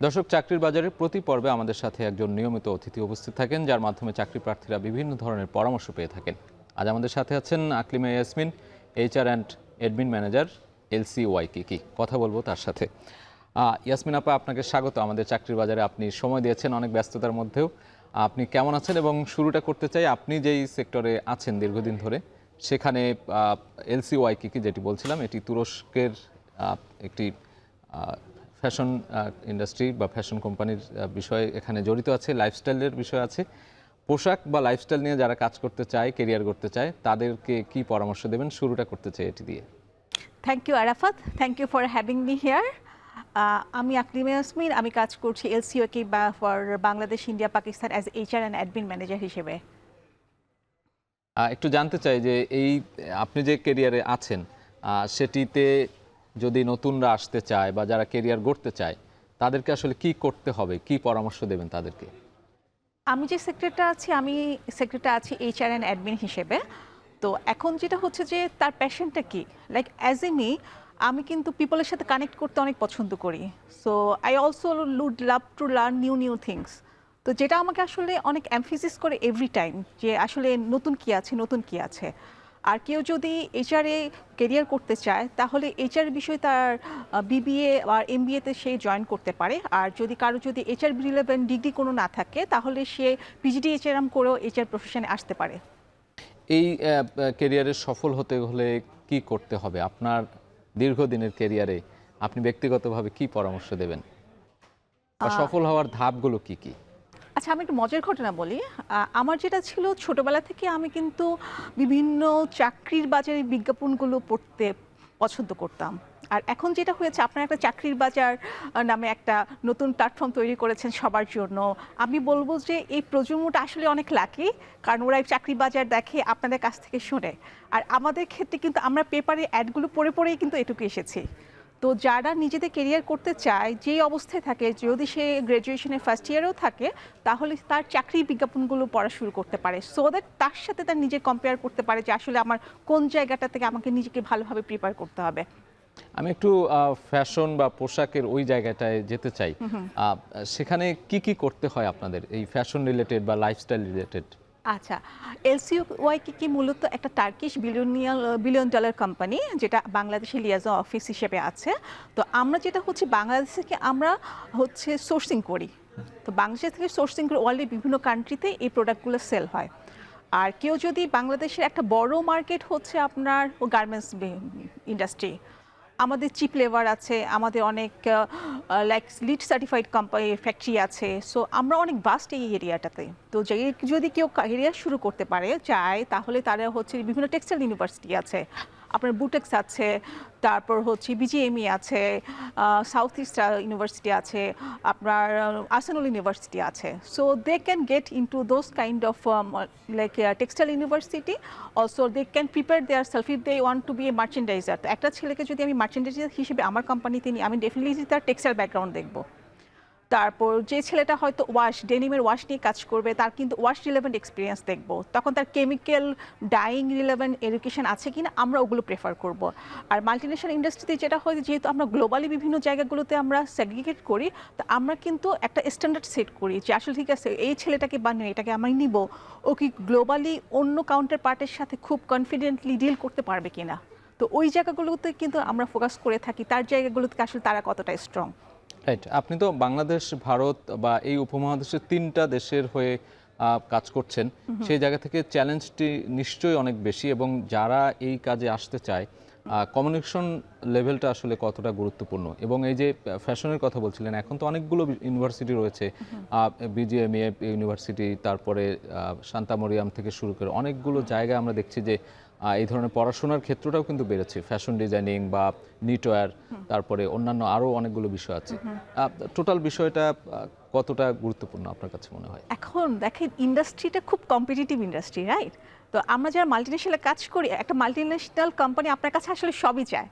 দর্শক, চাকরির বাজারের প্রতি পর্বে আমাদের সাথে একজন নিয়মিত অতিথি উপস্থিত থাকেন, যার মাধ্যমে চাকরি প্রার্থীরা বিভিন্ন ধরনের পরামর্শ পেয়ে থাকেন। আজ আমাদের সাথে আছেন Aklima Yasmin, HR and admin manager, LCYKK। কথা বলবো তার সাথে। ইয়াসমিন আপা, আপনাকে স্বাগত আমাদের চাকরির বাজারে। আপনি সময় দিয়েছেন অনেক ব্যস্ততার মধ্যেও। আপনি কেমন আছেন? এবং শুরুটা করতে চাই, আপনি যেই সেক্টরে আছেন দীর্ঘদিন ধরে, সেখানে LCYKK যেটি বলছিলাম, এটি তুরস্কের একটি ফ্যাশন ইন্ডাস্ট্রি বা ফ্যাশন কোম্পানির বিষয়ে এখানে জড়িত আছে, লাইফস্টাইলের বিষয় আছে। পোশাক বা লাইফস্টাইল নিয়ে যারা কাজ করতে চায়, কেরিয়ার করতে চায়, তাদেরকে কি পরামর্শ দেবেন? শুরুটা করতে চাই এটি দিয়ে। Thank you Arafat, thank you for having me here. আমি আকলিমা ইয়াসমিন, আমি কাজ করছি LCYK বা for Bangladesh India Pakistan as HR and admin manager হিসেবে। একটু জানতে চাই যে এই আপনি যে কেরিয়ারে আছেন, সেটিতে যদি নতুনরা আসতে চায় বা যারা কেরিয়ার গড়তে চায়, তাদেরকে আসলে কি করতে হবে, কি পরামর্শ দেবেন তাদেরকে? আমি যে সেক্টরটা আছি HR অ্যান্ড অ্যাডমিন হিসেবে। তো এখন যেটা হচ্ছে যে তার প্যাশনটা কি, লাইক অ্যাজ এ মি, আমি কিন্তু পিপলের সাথে কানেক্ট করতে অনেক পছন্দ করি। So I also would love to learn new things. তো যেটা আমাকে আসলে অনেক এমফিসিস করে এভরি টাইম যে আসলে নতুন কি আছে। আর কেউ যদি HR-এ কেরিয়ার করতে চায়, তাহলে HR বিষয়ে তার BBA আর MBA-তে সে জয়েন করতে পারে। আর যদি কারো HR রিলেভেন্ট ডিগ্রি কোনো না থাকে, তাহলে সে PGD HRM করেও HR প্রফেশনে আসতে পারে। এই কেরিয়ারে সফল হতে হলে কি করতে হবে? আপনার দীর্ঘদিনের কেরিয়ারে আপনি ব্যক্তিগতভাবে কি পরামর্শ দেবেন, বা সফল হওয়ার ধাপগুলো কি কি? আচ্ছা, আমি একটু মজার ঘটনা বলি। আমার যেটা ছিল, ছোটবেলা থেকে আমি কিন্তু বিভিন্ন চাকরির বাজারের বিজ্ঞাপনগুলো পড়তে পছন্দ করতাম। আর এখন যেটা হয়েছে, আপনার একটা চাকরির বাজার নামে একটা নতুন প্ল্যাটফর্ম তৈরি করেছেন সবার জন্য। আমি বলবো যে এই প্রজন্মটা আসলে অনেক লাকি, কারণ ওরা এই চাকরি বাজার দেখে, আপনাদের কাছ থেকে শোনে। আর আমাদের ক্ষেত্রে কিন্তু আমরা পেপারে অ্যাডগুলো পড়েই কিন্তু এটুকু এসেছি। তো যারা নিজেদের কেরিয়ার করতে চায়, যেই অবস্থায় থাকে, যদি সে গ্র্যাজুয়েশনের ফার্স্ট ইয়ারেও থাকে, তাহলে তার চাকরির বিজ্ঞাপনগুলো পড়া শুরু করতে পারে, সো দ্যাট তার সাথে তার নিজে কম্পেয়ার করতে পারে যে আসলে আমার কোন জায়গাটা থেকে আমাকে নিজেকে ভালোভাবে প্রিপেয়ার করতে হবে। আমি একটু ফ্যাশন বা পোশাকের ওই জায়গাটায় যেতে চাই। সেখানে কি কি করতে হয় আপনাদের, এই ফ্যাশন রিলেটেড বা লাইফস্টাইল রিলেটেড? আচ্ছা, LCYKK মূলত একটা টার্কিশ বিলিয়ন ডলার কোম্পানি, যেটা বাংলাদেশে লিয়াজন অফিস হিসেবে আছে। তো আমরা যেটা হচ্ছে, বাংলাদেশ থেকে আমরা সোর্সিং করি। তো বাংলাদেশ থেকে সোর্সিং করে ওয়ার্ল্ডের বিভিন্ন কান্ট্রিতে এই প্রোডাক্টগুলো সেল হয়। আর কেউ যদি, বাংলাদেশের একটা বড় মার্কেট হচ্ছে আপনার গার্মেন্টস ইন্ডাস্ট্রি। আমাদের চিপ লেবার আছে, আমাদের অনেক like lead certified company factory আছে। সো আমরা অনেক ভাস্ট এই এরিয়াটাতে। তো যদি কেউ ক্যারিয়ার শুরু করতে চায়, তাহলে তারা বিভিন্ন টেক্সটাইল ইউনিভার্সিটি আছে, আপনার বুটেক্স আছে, তারপর BGME আছে, সাউথ ইস্ট ইউনিভার্সিটি আছে, আপনার আর্সেনাল ইউনিভার্সিটি আছে। So they can get into those kind of like textile university. Also they can prepare their self if they want to be a merchandiser. তো একটা ছেলেকে যদি আমি মার্চেন্ডাইজার হিসেবে আমার কোম্পানিতে নিই, আমি ডেফিনেটলি তার টেক্সটাইল ব্যাকগ্রাউন্ড দেখবো। তারপর যে ছেলেটা হয়তো ডেনিমের ওয়াশ নিয়ে কাজ করবে, তার কিন্তু ওয়াশ রিলেভেন্ট এক্সপিরিয়েন্স দেখবো। তখন তার কেমিক্যাল ডাইং রিলেভেন্ট এডুকেশন আছে কিনা, আমরা ওগুলো প্রেফার করব। আর মাল্টিনেশনাল ইন্ডাস্ট্রিতে যেটা হয়, যেহেতু আমরা গ্লোবালি বিভিন্ন জায়গাগুলোতে আমরা সেগ্রিগেট করি, তো আমরা কিন্তু একটা স্ট্যান্ডার্ড সেট করি যে আসলে ঠিক আছে, এই ছেলেটাকে বানিয়ে এটাকে আমি নিব, ও কি গ্লোবালি অন্য কাউন্টার পার্টের সাথে খুব কনফিডেন্টলি ডিল করতে পারবে কিনা। তো ওই জায়গাগুলোতে কিন্তু আমরা ফোকাস করে থাকি, তার জায়গাগুলোতে আসলে তারা কতটা স্ট্রং। রাইট। আপনি তো বাংলাদেশ, ভারত বা এই উপমহাদেশের 3টা দেশের হয়ে কাজ করছেন। সেই জায়গা থেকে চ্যালেঞ্জটি নিশ্চয়ই অনেক বেশি, এবং যারা এই কাজে আসতে চায়, কমিউনিকেশন লেভেলটা আসলে কতটা গুরুত্বপূর্ণ। এবং এই যে ফ্যাশনের কথা বলছিলেন, এখন তো অনেকগুলো ইউনিভার্সিটি রয়েছে, BGMA ইউনিভার্সিটি, তারপরে শান্তা মরিয়াম থেকে শুরু করে অনেকগুলো জায়গায় আমরা দেখছি যে এই ধরনের পড়াশোনার ক্ষেত্রটাও কিন্তু বেড়েছে, ফ্যাশন ডিজাইনিং বা নিটওয়্যার, তারপরে অন্যান্য আরও অনেকগুলো বিষয় আছে। টোটাল বিষয়টা কতটা গুরুত্বপূর্ণ আপনার কাছে মনে হয়? এখন দেখেন, ইন্ডাস্ট্রিটা খুব কম্পিটিটিভ ইন্ডাস্ট্রি, রাইট? তো আমরা যারা মাল্টিনেশনালে কাজ করি, একটা মাল্টিনেশনাল কোম্পানি আপনার কাছে আসলে সবই চায়,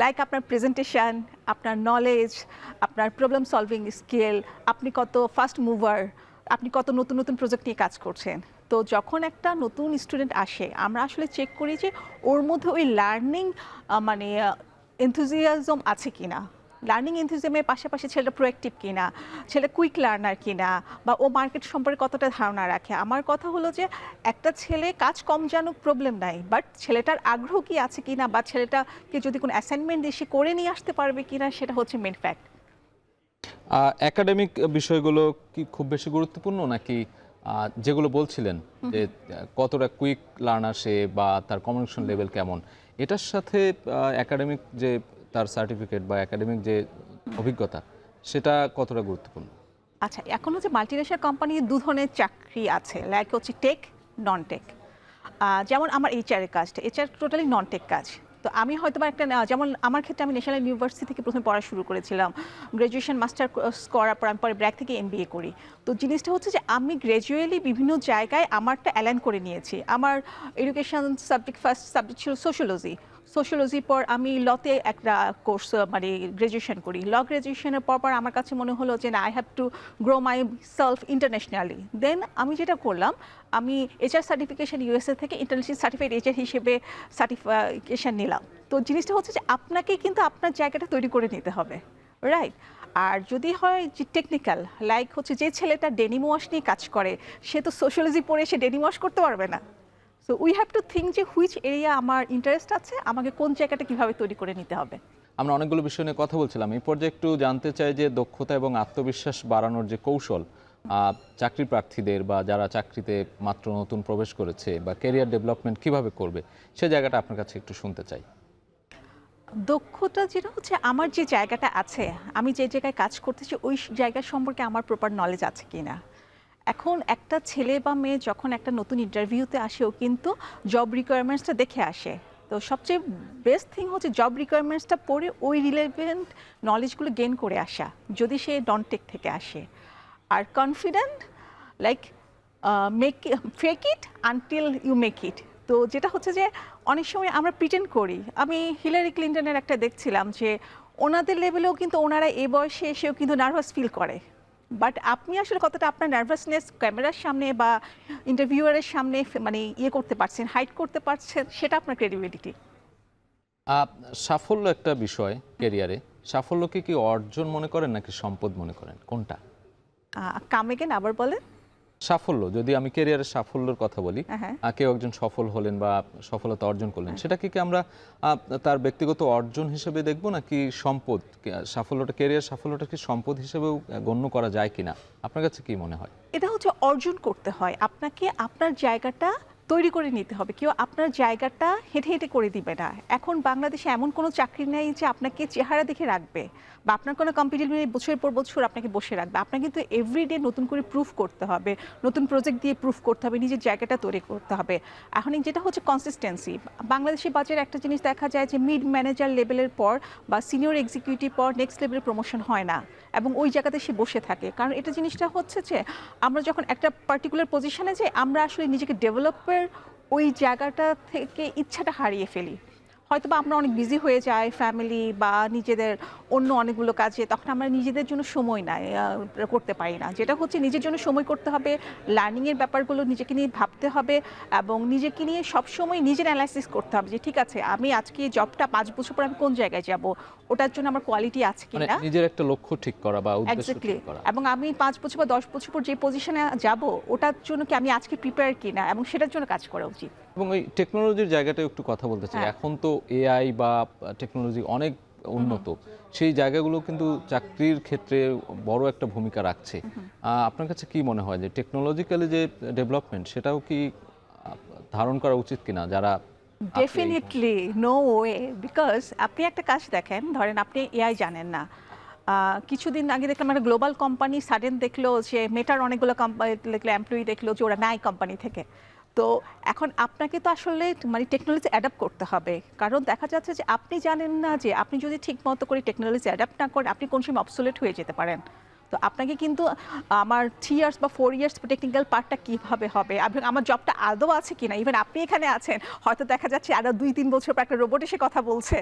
লাইক আপনার প্রেজেন্টেশন, আপনার নলেজ, আপনার প্রবলেম সলভিং স্কিল, আপনি কত ফাস্ট মুভার, আপনি কত নতুন নতুন প্রজেক্ট নিয়ে কাজ করছেন। তো যখন একটা নতুন স্টুডেন্ট আসে, আমরা আসলে চেক করি যে ওর মধ্যে ওই লার্নিং এনথুজিয়াজম আছে কিনা। লার্নিং এনথুজিয়ামের পাশাপাশি ছেলেটা প্রোঅ্যাক্টিভ কিনা, ছেলে কুইক লার্নার কিনা, বা ও মার্কেট সম্পর্কে কতটা ধারণা রাখে। আমার কথা হলো যে একটা ছেলে কাজ কম জানুক প্রবলেম নাই, বাট ছেলেটার আগ্রহ কি আছে কিনা, বা ছেলেটাকে যদি কোনো অ্যাসাইনমেন্ট এসে করে নিয়ে আসতে পারবে কিনা, সেটা হচ্ছে মেন ফ্যাক্ট। একাডেমিক বিষয়গুলো কি খুব বেশি গুরুত্বপূর্ণ, নাকি যেগুলো বলছিলেন যে কতটা কুইক লার্নার সে বা তার কমিউনিকেশন লেভেল কেমন, এটার সাথে একাডেমিক যে তার সার্টিফিকেট বা একাডেমিক যে অভিজ্ঞতা সেটা কতটা গুরুত্বপূর্ণ? আচ্ছা, এখন হচ্ছে মাল্টিনেশনাল কোম্পানির দু ধরনের চাকরি আছে, লাইক হচ্ছে টেক, নন টেক। যেমন আমার এইচআর এর কাজটা, এইচআর টোটালি নন টেক কাজ। তো আমি হয়তো বা একটা যেমন আমার ক্ষেত্রে আমি ন্যাশনাল ইউনিভার্সিটি থেকে প্রথমে পড়া শুরু করেছিলাম, গ্র্যাজুয়েশন মাস্টার করার পর আমি পরে ব্র্যাক থেকে এমবিএ করি। তো জিনিসটা হচ্ছে যে আমি গ্র্যাজুয়ালি বিভিন্ন জায়গায় আমারটা অ্যালাইন করে নিয়েছি। আমার এডুকেশন সাবজেক্ট, ফার্স্ট সাবজেক্ট ছিল সোশ্যোলজি। সোশ্যোলজির পর আমি লতে একটা কোর্স মানে গ্র্যাজুয়েশন করি। ল গ্র্যাজুয়েশনের পর আমার কাছে মনে হলো যে না, I have to grow myself internationally. Then আমি যেটা করলাম, আমি এইচআর সার্টিফিকেশন ইউএসএ থেকে ইন্টারন্যাশনাল সার্টিফাইড এইচআর হিসেবে সার্টিফিকেশন নিলাম। তো জিনিসটা হচ্ছে যে আপনাকে কিন্তু আপনার জায়গাটা তৈরি করে নিতে হবে, রাইট? আর যদি হয় যে টেকনিক্যাল, লাইক হচ্ছে যে ছেলেটা ডেনিম ওয়াশ নিয়ে কাজ করে, সে তো সোশ্যোলজি পড়ে সে ডেনিম ওয়াশ করতে পারবে না। So we have to think যে হুইচ এরিয়া আমার ইন্টারেস্ট আছে, আমাকে কোন জায়গাটা কিভাবে তৈরি করে নিতে হবে। আমরা অনেকগুলো বিষয় নিয়ে কথা বলছিলাম, এই পর্যায়ে একটু জানতে চাই যে দক্ষতা এবং আত্মবিশ্বাস বাড়ানোর যে কৌশল চাকরি প্রার্থীদের বা যারা চাকরিতে মাত্র নতুন প্রবেশ করেছে বা ক্যারিয়ার ডেভেলপমেন্ট কিভাবে করবে, সে জায়গাটা আপনার কাছে একটু শুনতে চাই। দক্ষতা যেটা হচ্ছে আমার যে জায়গাটা আছে, আমি যে জায়গায় কাজ করতেছি ওই জায়গা সম্পর্কে আমার প্রপার নলেজ আছে কিনা। এখন একটা ছেলে বা মেয়ে যখন একটা নতুন ইন্টারভিউতে আসে, ও কিন্তু জব রিকোয়ারমেন্টসটা দেখে আসে। তো সবচেয়ে বেস্ট থিং হচ্ছে জব রিকোয়ারমেন্টসটা পড়ে ওই রিলেভেন্ট নলেজগুলো গেইন করে আসা, যদি সে নন টেক থেকে আসে। আর confident, like make fake it until you make it. তো যেটা হচ্ছে যে অনেক সময় আমরা প্রিটেন্ড করি। আমি হিলারি ক্লিন্টনের একটা দেখছিলাম যে ওনাদের লেভেলেও কিন্তু ওনারা এই বয়সে এসেও কিন্তু নার্ভাস ফিল করে। বাট আপনি আসলে কতটা আপনার নার্ভাসনেস ক্যামেরার সামনে বা ইন্টারভিউয়ারের সামনে মানে করতে পারছেন, হাইড করতে পারছেন, সেটা আপনার ক্রেডিবিলিটি। সাফল্য একটা বিষয় ক্যারিয়ারে, সাফল্যকে কি অর্জন মনে করেন নাকি সম্পদ মনে করেন, কোনটা? কাম এগেন, আবার বলেন। সাফল্য, যদি আমি ক্যারিয়ারের সাফল্যের কথা বলি, হ্যাঁ। কেউ একজন সফল হলেন বা সফলতা অর্জন করলেন, সেটাকে কি আমরা তার ব্যক্তিগত অর্জন হিসেবে দেখব নাকি সম্পদ? সাফল্যটা, ক্যারিয়ার সাফল্যটা কি সম্পদ হিসেবেও গণ্য করা যায় কিনা, আপনার কাছে কি মনে হয়? এটা হচ্ছে অর্জন করতে হয়, আপনাকে আপনার জায়গাটা তৈরি করে নিতে হবে। কেউ আপনার জায়গাটা হেঁটে হেঁটে করে দিবে না। এখন বাংলাদেশে এমন কোনো চাকরি নেই যে আপনাকে চেহারা দেখে রাখবে, বা আপনার কোনো কম্পিটিটিভ বছরের পর বছর আপনাকে বসে রাখবে। আপনাকে কিন্তু এভরিডে নতুন করে প্রুফ করতে হবে, নতুন প্রজেক্ট দিয়ে প্রুফ করতে হবে, নিজের জায়গাটা তৈরি করতে হবে। এখন যেটা হচ্ছে কনসিস্টেন্সি। বাংলাদেশি বাজারে একটা জিনিস দেখা যায় যে মিড ম্যানেজার লেভেলের পর বা সিনিয়র এক্সিকিউটিভ পর নেক্সট লেভেলের প্রমোশন হয় না, এবং ওই জায়গাতে সে বসে থাকে। কারণ এটা জিনিসটা হচ্ছে যে আমরা যখন একটা পার্টিকুলার পজিশনে যাই, আমরা আসলে নিজেকে ডেভেলপের ওই জায়গাটা থেকে ইচ্ছাটা হারিয়ে ফেলি। হয়তো বা আমরা অনেক বিজি হয়ে যাই, ফ্যামিলি বা নিজেদের অন্য অনেকগুলো কাজে, তখন আমরা নিজেদের জন্য সময় নাই করতে পারি না। যেটা হচ্ছে নিজের জন্য সময় করতে হবে, লার্নিংয়ের ব্যাপারগুলো নিজেকে নিয়ে ভাবতে হবে, এবং নিজেকে নিয়ে সবসময় নিজের অ্যানালাইসিস করতে হবে যে ঠিক আছে, আমি আজকে জবটা 5 বছর পর আমি কোন জায়গায় যাব, ওটার জন্য আমার কোয়ালিটি আছে মানে কিনা। নিজের একটা লক্ষ্য ঠিক করা বা উদ্দেশ্য এক্স্যাক্টলি। ঠিক করা। এবং আমি 5 বছর বা 10 বছর পর যে পজিশনে যাব, ওটার জন্য কি আমি আজকে প্রিপেয়ার কিনা, এবং সেটার জন্য কাজ করা উচিত। এবং ওই টেকনোলজির জায়গাটা একটু কথা বলতে চাই। হ্যাঁ। এখন তো এআই বা টেকনোলজি অনেক উন্নত, সেই জায়গাগুলো কিন্তু চাকরির ক্ষেত্রে বড় একটা ভূমিকা রাখছে। আপনার কাছে কি মনে হয় যে টেকনোলজিক্যালি যে ডেভেলপমেন্ট, সেটাও কি ধারণ করা উচিত কিনা যারা? ডেফিনেটলি নো ওয়ে, বিকজ আপনি একটা কাজ দেখেন, ধরেন আপনি এআই জানেন না। কিছুদিন আগে দেখলাম একটা গ্লোবাল কোম্পানি সাডেন দেখলো যে মেটার অনেকগুলো কোম্পানি দেখলো, এমপ্লয়ি দেখলো যে ওরা নাই কোম্পানি থেকে। তো এখন আপনাকে তো আসলে মানে টেকনোলজি অ্যাডাপ্ট করতে হবে, কারণ দেখা যাচ্ছে যে আপনি জানেন না যে আপনি যদি ঠিক মতো করে টেকনোলজি অ্যাডাপ্ট না করেন, আপনি কোন সময় অবসোলেট হয়ে যেতে পারেন। তো আপনাকে কিন্তু আমার 3 ইয়ার্স বা 4 ইয়ার্স টেকনিক্যাল পার্টটা কীভাবে হবে, আমার জবটা আদৌ আছে কিনা, ইভেন আপনি এখানে আছেন, হয়তো দেখা যাচ্ছে আরও 2-3 বছর পর একটা রোবট এসে কথা বলছে,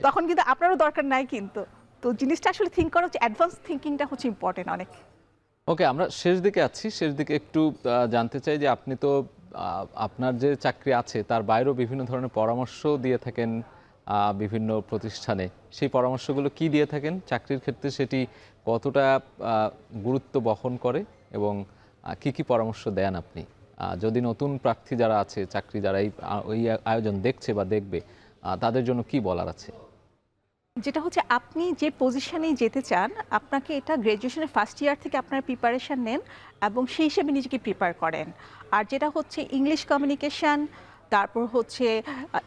তখন কিন্তু আপনারও দরকার নাই কিন্তু। তো জিনিসটা আসলে থিঙ্ক করা হচ্ছে, অ্যাডভান্স থিঙ্কিংটা হচ্ছে ইম্পর্টেন্ট অনেক। ওকে, আমরা শেষ দিকে আছি, শেষ দিকে একটু জানতে চাই যে আপনি তো আপনার যে চাকরি আছে তার বাইরেও বিভিন্ন ধরনের পরামর্শ দিয়ে থাকেন বিভিন্ন প্রতিষ্ঠানে, সেই পরামর্শগুলো কি দিয়ে থাকেন? চাকরির ক্ষেত্রে সেটি কতটা গুরুত্ব বহন করে এবং কি কি পরামর্শ দেন আপনি? যদি নতুন প্রার্থী যারা আছে, চাকরি যারা ওই আয়োজন দেখছে বা দেখবে, তাদের জন্য কি বলার আছে? যেটা হচ্ছে আপনি যে পজিশনে যেতে চান, আপনাকে এটা গ্র্যাজুয়েশনের ফার্স্ট ইয়ার থেকে আপনার প্রিপারেশন নেন এবং সেই হিসেবে নিজেকে প্রিপেয়ার করেন। আর যেটা হচ্ছে ইংলিশ কমিউনিকেশন, তারপর হচ্ছে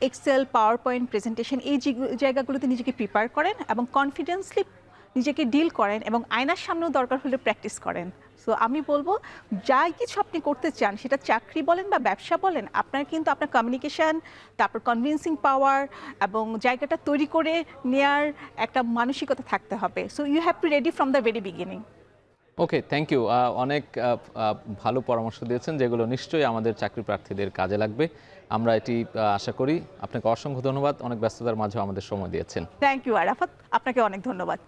এক্সেল, পাওয়ার পয়েন্ট প্রেজেন্টেশন, এই জায়গাগুলোতে নিজেকে প্রিপেয়ার করেন এবং কনফিডেন্সলি নিজেকে ডিল করেন এবং আয়নার সামনেও দরকার হলে প্র্যাকটিস করেন। সো আমি বলবো, যাই কিছু আপনি করতে চান, সেটা চাকরি বলেন বা ব্যবসা বলেন, আপনার কিন্তু আপনার কমিউনিকেশন, তারপর কনভিন্সিং পাওয়ার এবং জায়গাটা তৈরি করে নেয়ার একটা মানসিকতা থাকতে হবে। So you have to ready from the very beginning. Okay, thank you. অনেক ভালো পরামর্শ দিয়েছেন, যেগুলো নিশ্চয়ই আমাদের চাকরি প্রার্থীদের কাজে লাগবে। আমরা এটি আশা করি। আপনাকে অসংখ্য ধন্যবাদ, অনেক ব্যস্ততার মাঝেও আমাদের সময় দিয়েছেন। থ্যাংক ইউ আরাফাত, আপনাকে অনেক ধন্যবাদ।